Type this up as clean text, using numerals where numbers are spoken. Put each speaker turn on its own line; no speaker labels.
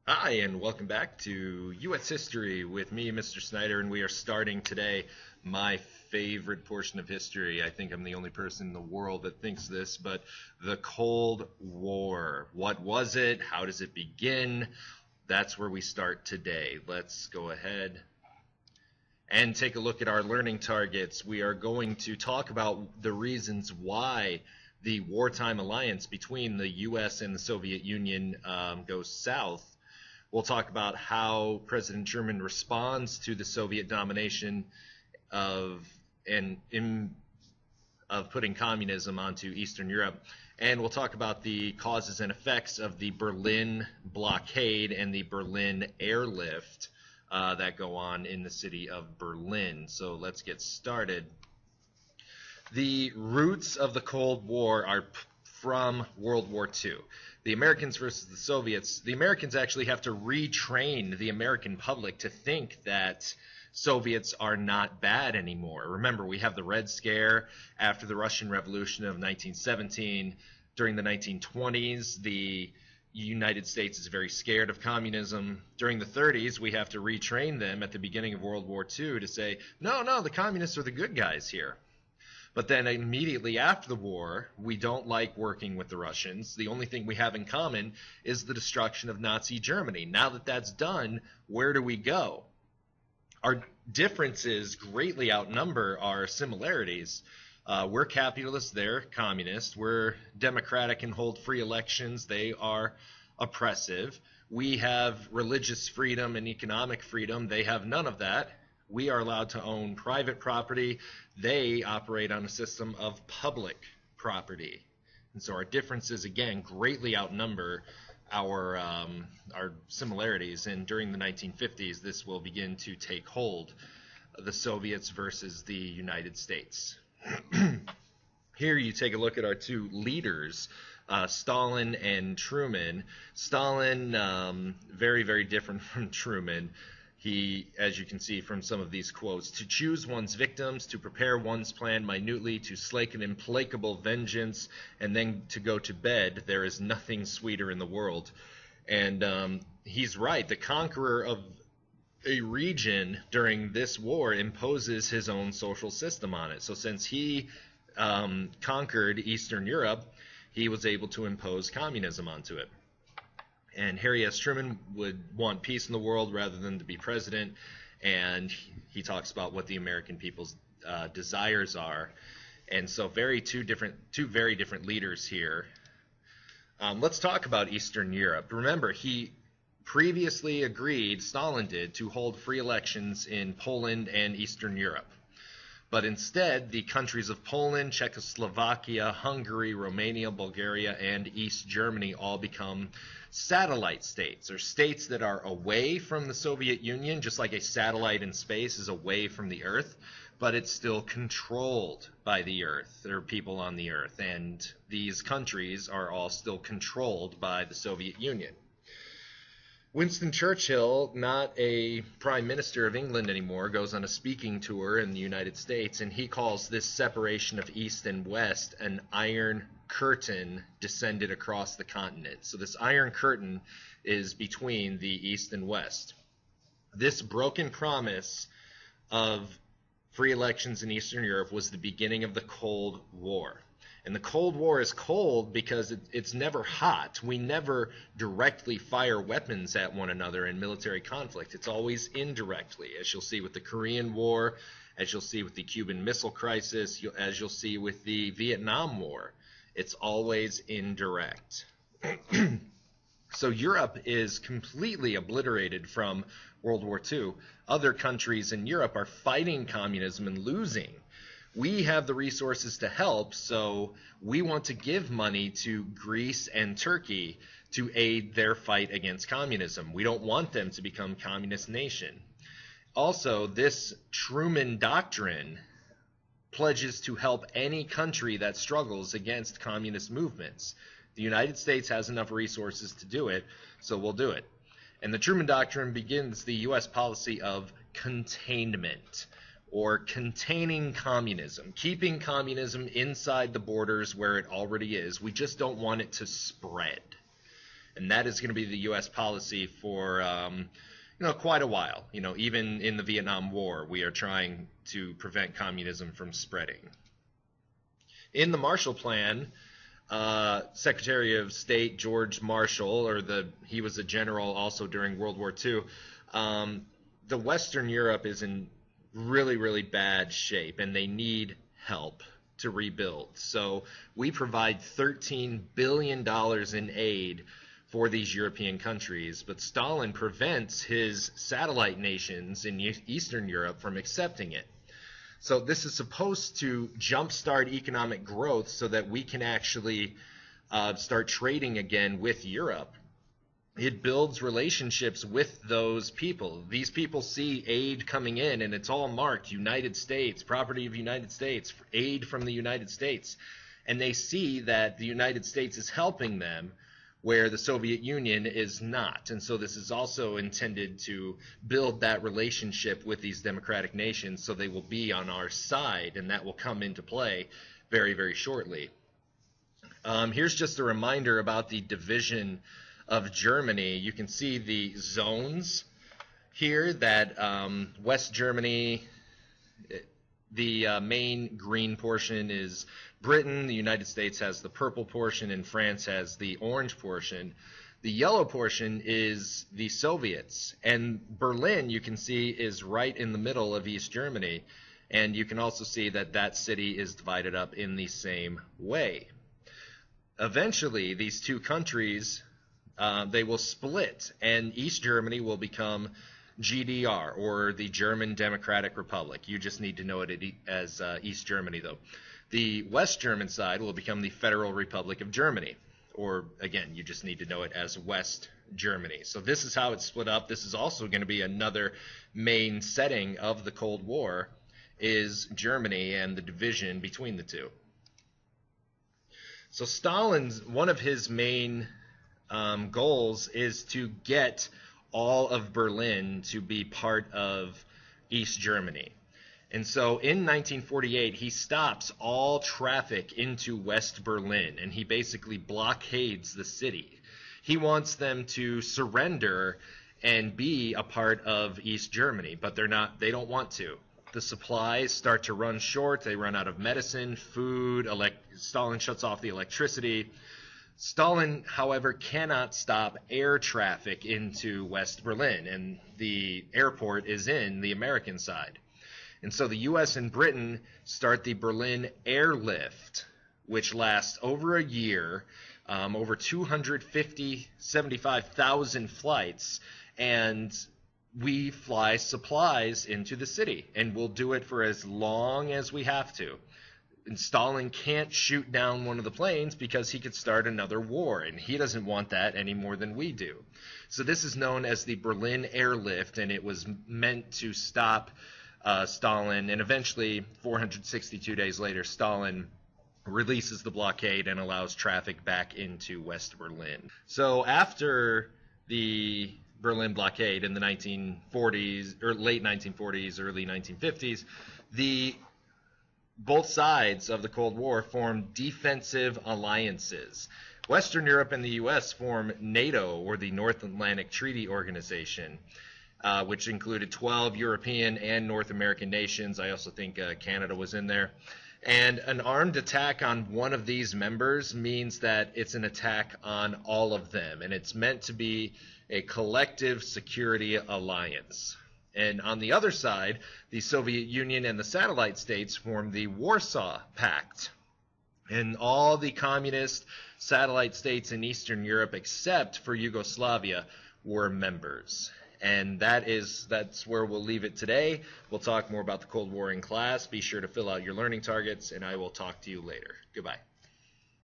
Hi, and welcome back to U.S. History with me, Mr. Snyder, and we are starting today my favorite portion of history. I think I'm the only person in the world that thinks this, but the Cold War. What was it? How does it begin? That's where we start today. Let's go ahead and take a look at our learning targets. We are going to talk about the reasons why the wartime alliance between the U.S. and the Soviet Union goes south. We'll talk about how President Truman responds to the Soviet domination of putting communism onto Eastern Europe. And we'll talk about the causes and effects of the Berlin blockade and the Berlin airlift that go on in the city of Berlin. So let's get started. The roots of the Cold War are from World War II. The Americans versus the Soviets. The Americans actually have to retrain the American public to think that Soviets are not bad anymore. Remember, we have the Red Scare after the Russian Revolution of 1917. During the 1920s, the United States is very scared of communism. During the 30s, we have to retrain them at the beginning of World War II to say, no, the communists are the good guys here. But then immediately after the war, we don't like working with the Russians. The only thing we have in common is the destruction of Nazi Germany. Now that that's done, where do we go? Our differences greatly outnumber our similarities. We're capitalists, they're communists. We're democratic and hold free elections. They are oppressive. We have religious freedom and economic freedom. They have none of that. We are allowed to own private property. They operate on a system of public property. And so our differences, again, greatly outnumber our similarities. And during the 1950s, this will begin to take hold, the Soviets versus the United States. Here you take a look at our two leaders, Stalin and Truman. Stalin, very, very different from Truman. He, as you can see from some of these quotes, to choose one's victims, to prepare one's plan minutely, to slake an implacable vengeance, and then to go to bed, there is nothing sweeter in the world. And he's right. The conqueror of a region during this war imposes his own social system on it. So since he conquered Eastern Europe, he was able to impose communism onto it. And Harry S. Truman would want peace in the world rather than to be president, and he talks about what the American people's desires are. And so two very different leaders here. Let's talk about Eastern Europe. Remember, he previously agreed, Stalin did, to hold free elections in Poland and Eastern Europe. But instead, the countries of Poland, Czechoslovakia, Hungary, Romania, Bulgaria, and East Germany all become satellite states, or states that are away from the Soviet Union, just like a satellite in space is away from the Earth, but it's still controlled by the Earth. There are people on the Earth, and these countries are all still controlled by the Soviet Union. Winston Churchill, not a prime minister of England anymore, goes on a speaking tour in the United States, and he calls this separation of East and West an iron curtain descended across the continent. So this iron curtain is between the East and West. This broken promise of free elections in Eastern Europe was the beginning of the Cold War. And the Cold War is cold because it's never hot. We never directly fire weapons at one another in military conflict. It's always indirectly, as you'll see with the Korean War, as you'll see with the Cuban Missile Crisis, as you'll see with the Vietnam War. It's always indirect. So Europe is completely obliterated from World War II. Other countries in Europe are fighting communism and losing. We have the resources to help, so we want to give money to Greece and Turkey to aid their fight against communism. We don't want them to become communist nation. Also, this Truman Doctrine pledges to help any country that struggles against communist movements. The United States has enough resources to do it, so we'll do it. And the Truman Doctrine begins the U.S. policy of containment, or containing communism, keeping communism inside the borders where it already is. We just don't want it to spread. And that is going to be the U.S. policy for quite a while. Even in the Vietnam War, we are trying to prevent communism from spreading. In the Marshall Plan, Secretary of State George Marshall, he was a general also during World War II, the Western Europe is in really, really bad shape, and they need help to rebuild. So we provide $13 billion in aid for these European countries, but Stalin prevents his satellite nations in Eastern Europe from accepting it. So this is supposed to jumpstart economic growth so that we can actually start trading again with Europe. It builds relationships with those people. These people see aid coming in, and it's all marked United States, property of United States, aid from the United States. And they see that the United States is helping them where the Soviet Union is not. And so this is also intended to build that relationship with these democratic nations so they will be on our side, and that will come into play very, very shortly. Here's just a reminder about the division of Germany. You can see the zones here that West Germany, the main green portion is Britain, the United States has the purple portion, and France has the orange portion. The yellow portion is the Soviets, and Berlin, you can see, is right in the middle of East Germany, and you can also see that that city is divided up in the same way. Eventually, these two countries they will split, and East Germany will become GDR, or the German Democratic Republic. You just need to know it as East Germany, though. The West German side will become the Federal Republic of Germany, or again, you just need to know it as West Germany. So this is how it's split up. This is also going to be another main setting of the Cold War, is Germany and the division between the two. So Stalin's, one of his main goals is to get all of Berlin to be part of East Germany. And so in 1948, he stops all traffic into West Berlin, and he basically blockades the city. He wants them to surrender and be a part of East Germany, but they don't want to. The supplies start to run short. They run out of medicine, food, Stalin shuts off the electricity. Stalin, however, cannot stop air traffic into West Berlin, and the airport is in the American side. And so the U.S. and Britain start the Berlin AIRLIFT, which lasts over a year, over 75,000 flights, and we fly supplies into the city, and we'll do it for as long as we have to. And Stalin can't shoot down one of the planes because he could start another war, and he doesn't want that any more than we do. So this is known as the Berlin Airlift, and it was meant to stop Stalin, and eventually 462 days later Stalin releases the blockade and allows traffic back into West Berlin. So after the Berlin blockade in the 1940s, or late 1940s, early 1950s, both sides of the Cold War formed defensive alliances. Western Europe and the U.S. formed NATO, or the North Atlantic Treaty Organization, which included 12 European and North American nations. I also think Canada was in there. And an armed attack on one of these members means that it's an attack on all of them, and it's meant to be a collective security alliance. And on the other side, the Soviet Union and the satellite states formed the Warsaw Pact. And all the communist satellite states in Eastern Europe, except for Yugoslavia, were members. And that's where we'll leave it today. We'll talk more about the Cold War in class. Be sure to fill out your learning targets, and I will talk to you later. Goodbye.